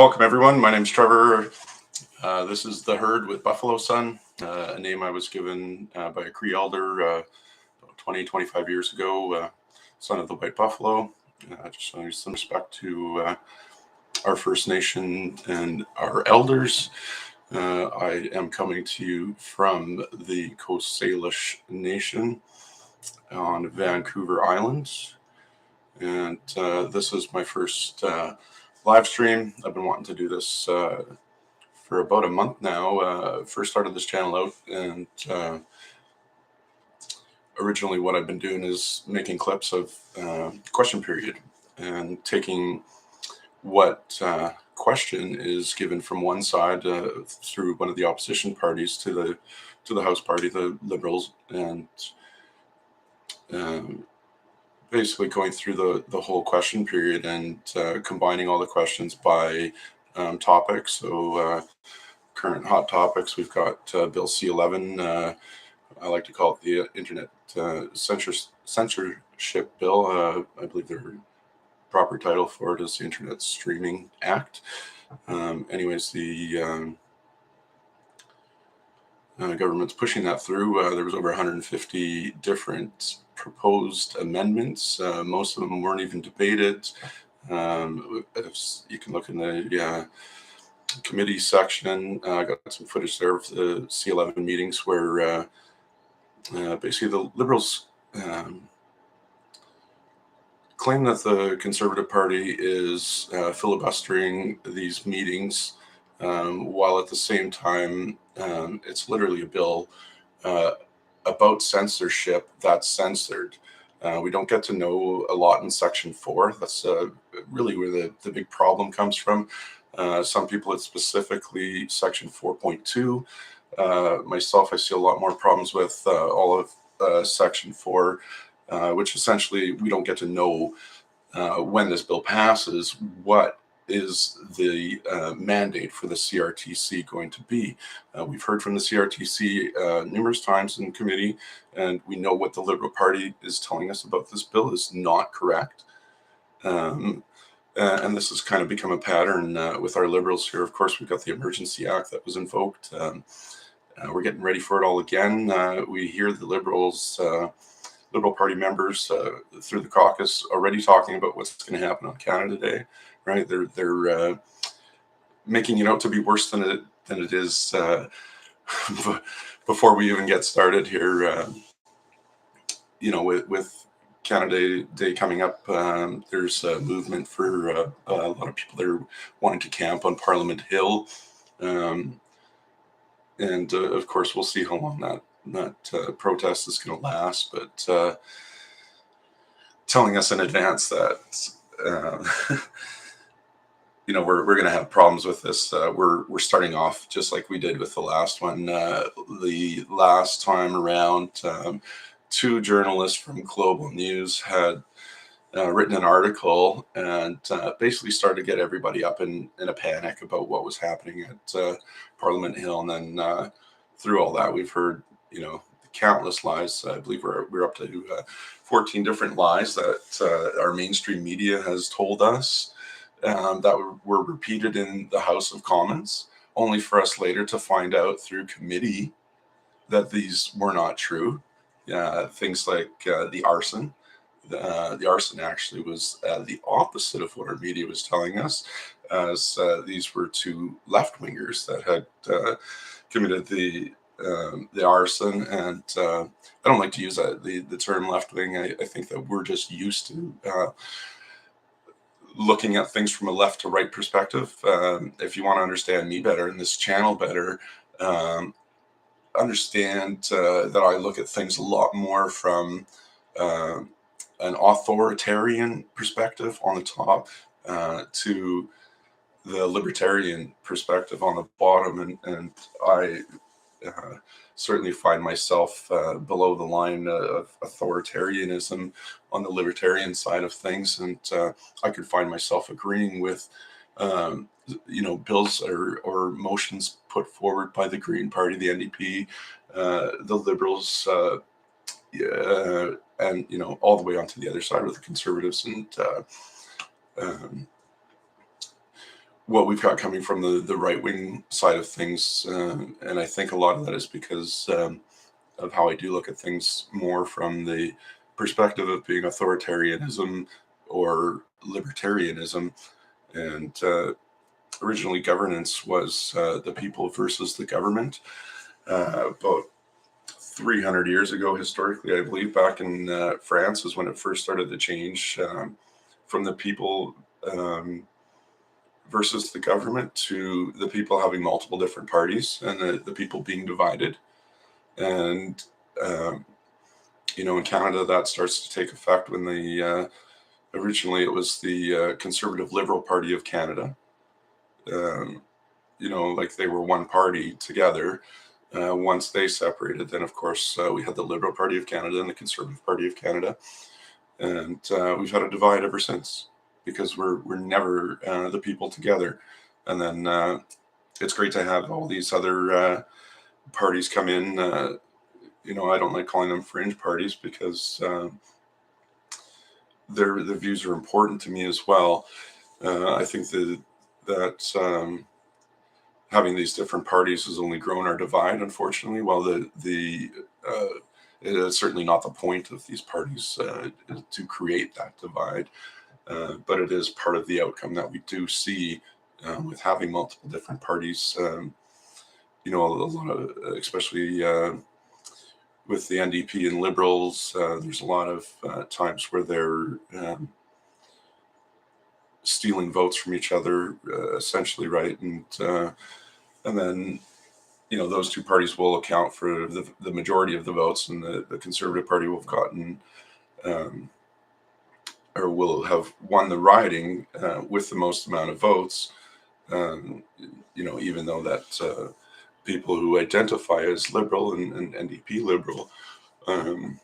Welcome, everyone. My name's Trevor. This is The Herd with Buffalo Sun, a name I was given by a Cree elder about 20, 25 years ago, son of the White Buffalo. Just showing some respect to our First Nation and our elders. I am coming to you from the Coast Salish Nation on Vancouver Island. And this is my first live stream. I've been wanting to do this for about a month now. First started this channel out, and originally what I've been doing is making clips of question period and taking what question is given from one side through one of the opposition parties to the House Party, the Liberals, and basically going through the whole question period and combining all the questions by topics. So current hot topics, we've got Bill C-11. I like to call it the Internet Censorship Bill. I believe the proper title for it is the Internet Streaming Act. Anyways, the government's pushing that through. There was over 150 different proposed amendments. Most of them weren't even debated. You can look in the committee section. I got some footage there of the C-11 meetings where basically the Liberals claim that the Conservative Party is filibustering these meetings, while at the same time it's literally a bill about censorship that's censored. We don't get to know a lot in Section 4. That's really where the big problem comes from. Some people, it's specifically Section 4.2. Myself, I see a lot more problems with all of Section 4, which essentially we don't get to know when this bill passes what is the mandate for the CRTC going to be. We've heard from the CRTC numerous times in committee, and we know what the Liberal Party is telling us about this bill is not correct. And this has kind of become a pattern with our Liberals here. Of course, we've got the Emergency Act that was invoked. We're getting ready for it all again. We hear the Liberals, Liberal Party members through the caucus already talking about what's going to happen on Canada Day. Right, they're making it out to be worse than it is before we even get started here. With Canada Day coming up, there's a movement for a lot of people that are wanting to camp on Parliament Hill, and of course we'll see how long that protest is going to last. But telling us in advance that. We're going to have problems with this. We're starting off just like we did with the last one. The last time around, two journalists from Global News had written an article and basically started to get everybody up in a panic about what was happening at Parliament Hill. And then through all that, we've heard, countless lies. I believe we're up to 14 different lies that our mainstream media has told us. That were repeated in the House of Commons, only for us later to find out through committee that these were not true. Things like the arson. The arson actually was the opposite of what our media was telling us, as these were two left-wingers that had committed the arson. And I don't like to use the term left-wing. I think that we're just used to looking at things from a left to right perspective. If you want to understand me better and this channel better, understand that I look at things a lot more from an authoritarian perspective on the top to the libertarian perspective on the bottom. And I certainly find myself below the line of authoritarianism on the libertarian side of things, and I could find myself agreeing with bills or motions put forward by the Green Party, the NDP, the Liberals, and all the way onto the other side with the Conservatives. And what we've got coming from the right wing side of things, and I think a lot of that is because of how I do look at things more from the perspective of being authoritarianism or libertarianism. And originally, governance was the people versus the government. About 300 years ago, historically, I believe, back in France is when it first started to change from the people versus the government to the people having multiple different parties and the people being divided. And um, in Canada, that starts to take effect when originally it was the Conservative Liberal Party of Canada. Um, like they were one party together. Once they separated, then of course we had the Liberal Party of Canada and the Conservative Party of Canada, and we've had a divide ever since because we're never the people together. And then it's great to have all these other parties come in. I don't like calling them fringe parties because their views are important to me as well. I think that having these different parties has only grown our divide, unfortunately. While it is certainly not the point of these parties to create that divide, but it is part of the outcome that we do see with having multiple different parties. A lot of, especially with the NDP and Liberals, there's a lot of times where they're stealing votes from each other, essentially, right? And then those two parties will account for the majority of the votes, and the Conservative Party will have gotten um, or will have won the riding with the most amount of votes. Even though that people who identify as liberal and NDP liberal, um,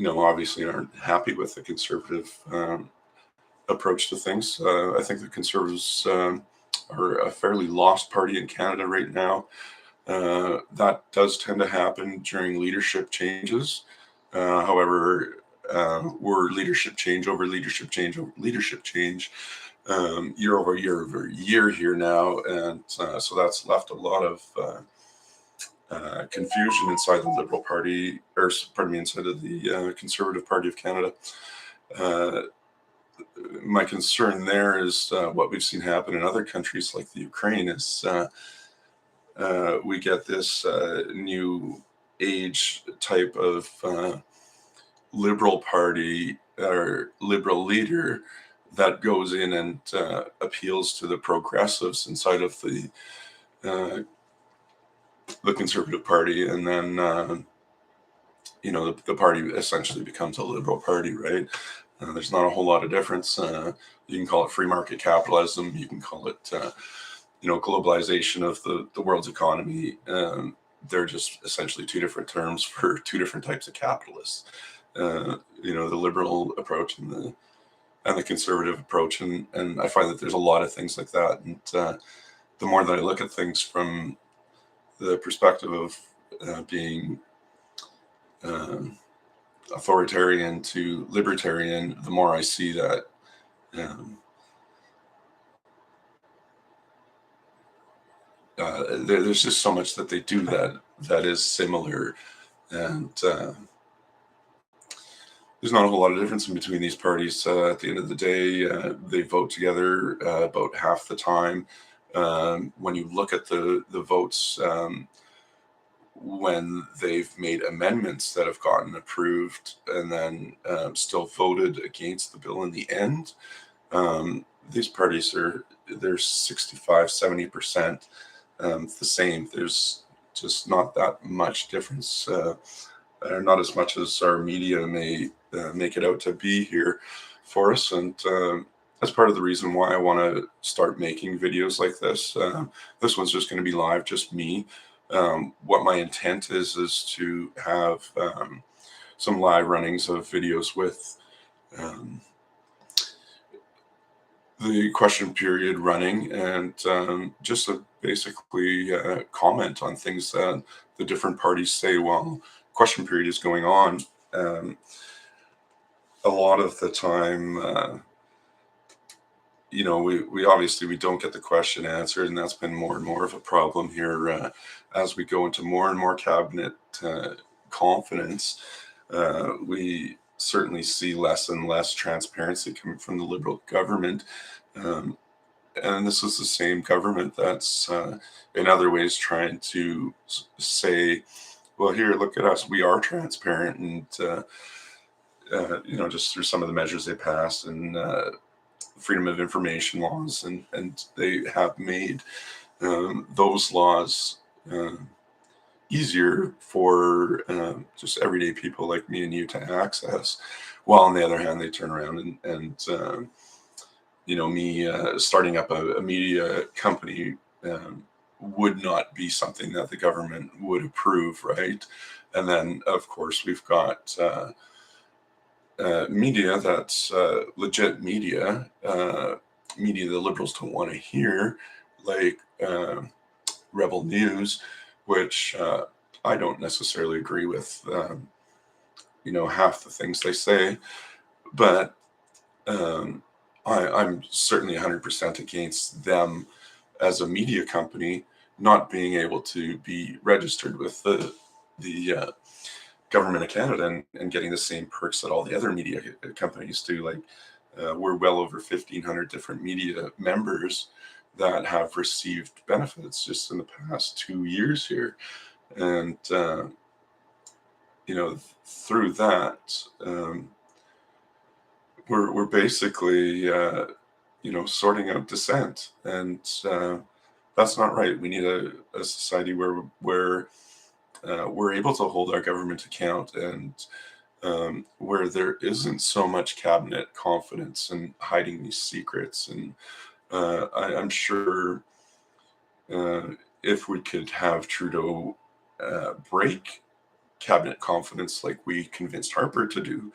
obviously aren't happy with the conservative approach to things. I think the Conservatives are a fairly lost party in Canada right now. That does tend to happen during leadership changes. However, we're leadership change over leadership change over leadership change, year over year here now, and so that's left a lot of confusion inside the Liberal Party, or pardon me, inside of the Conservative Party of Canada. Uh, my concern there is what we've seen happen in other countries like the Ukraine is we get this new age type of liberal party or liberal leader that goes in and appeals to the progressives inside of uh, the Conservative Party, and then the party essentially becomes a liberal party, right? There's not a whole lot of difference. You can call it free market capitalism. You can call it globalization of the world's economy. They're just essentially two different terms for two different types of capitalists. The liberal approach and the conservative approach, and I find that there's a lot of things like that. And the more that I look at things from the perspective of being authoritarian to libertarian, the more I see that um, there's just so much that they do that is similar, and there's not a whole lot of difference in between these parties. At the end of the day, they vote together about half the time. When you look at the votes, when they've made amendments that have gotten approved and then still voted against the bill in the end, these parties they're 65-70% the same. There's just not that much difference, or not as much as our media may make it out to be here for us. And that's part of the reason why I want to start making videos like this. This one's just going to be live, just me. What my intent is to have some live runnings of videos with um, the question period running, and just to basically comment on things that the different parties say while question period is going on. Um, a lot of the time, we obviously we don't get the question answered, and that's been more and more of a problem here as we go into more and more cabinet confidence. We certainly see less and less transparency coming from the Liberal government. Um, and this is the same government that's in other ways trying to say, well, here, look at us, we are transparent. And, just through some of the measures they passed and freedom of information laws, and they have made those laws easier for just everyday people like me and you to access. While on the other hand, they turn around and me starting up a media company would not be something that the government would approve, right? And then, of course, we've got media that's legit media the Liberals don't want to hear, like Rebel News, which I don't necessarily agree with, half the things they say, but I'm certainly 100% against them as a media company not being able to be registered with the government of Canada and getting the same perks that all the other media companies do. Like we're well over 1,500 different media members that have received benefits just in the past 2 years here, and through that. We're basically sorting out dissent, and that's not right. We need a society where we're able to hold our government to account, and where there isn't so much cabinet confidence and hiding these secrets. And I'm sure if we could have Trudeau break cabinet confidence like we convinced Harper to do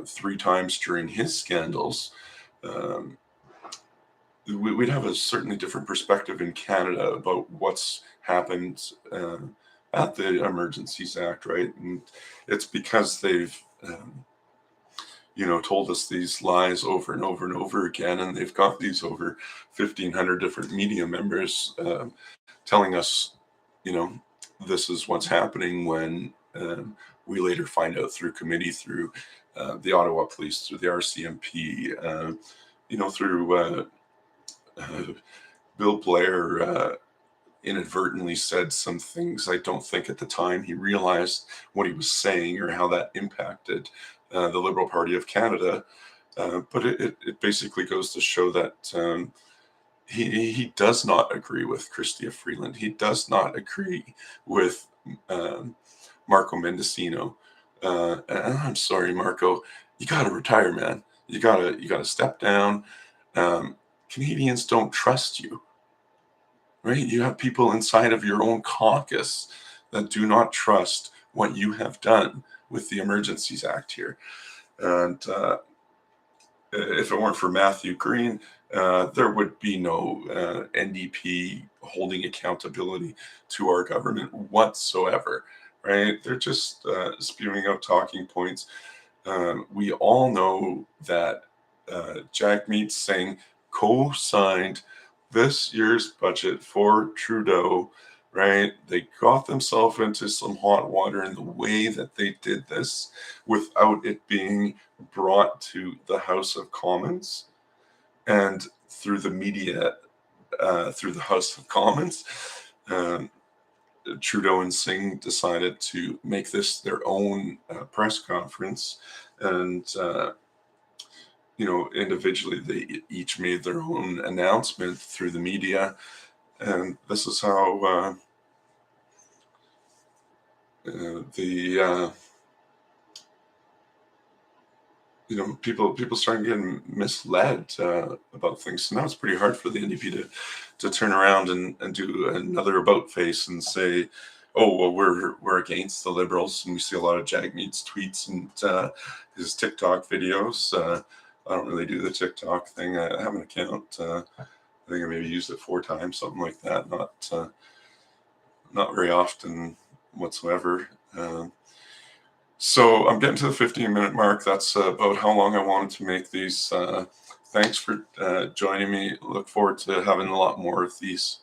3 times during his scandals, we'd have a certainly different perspective in Canada about what's happened at the Emergencies Act, right? And it's because they've, told us these lies over and over and over again, and they've got these over 1,500 different media members telling us, this is what's happening when we later find out through committee, through the Ottawa Police, through the RCMP, through Bill Blair inadvertently said some things. I don't think at the time he realized what he was saying or how that impacted the Liberal Party of Canada. But it basically goes to show that he does not agree with Chrystia Freeland. He does not agree with Marco Mendicino. And I'm sorry, Marco, you got to retire, man. You gotta step down. Canadians don't trust you, right? You have people inside of your own caucus that do not trust what you have done with the Emergencies Act here. And if it weren't for Matthew Green, there would be no NDP holding accountability to our government whatsoever, right? They're just spewing out talking points. We all know that Jagmeet Singh co-signed this year's budget for Trudeau, right? They got themselves into some hot water in the way that they did this without it being brought to the House of Commons and through the media, through the House of Commons. Trudeau and Singh decided to make this their own press conference, and individually they each made their own announcement through the media, and this is how people starting getting misled about things. So now it's pretty hard for the NDP to turn around and do another about face and say, oh, well, we're against the Liberals. And we see a lot of Jagmeet's tweets and his TikTok videos. I don't really do the TikTok thing. I have an account. I think I maybe used it 4 times, something like that. Not very often whatsoever. So I'm getting to the 15-minute mark. That's about how long I wanted to make these thanks for joining me. Look forward to having a lot more of these.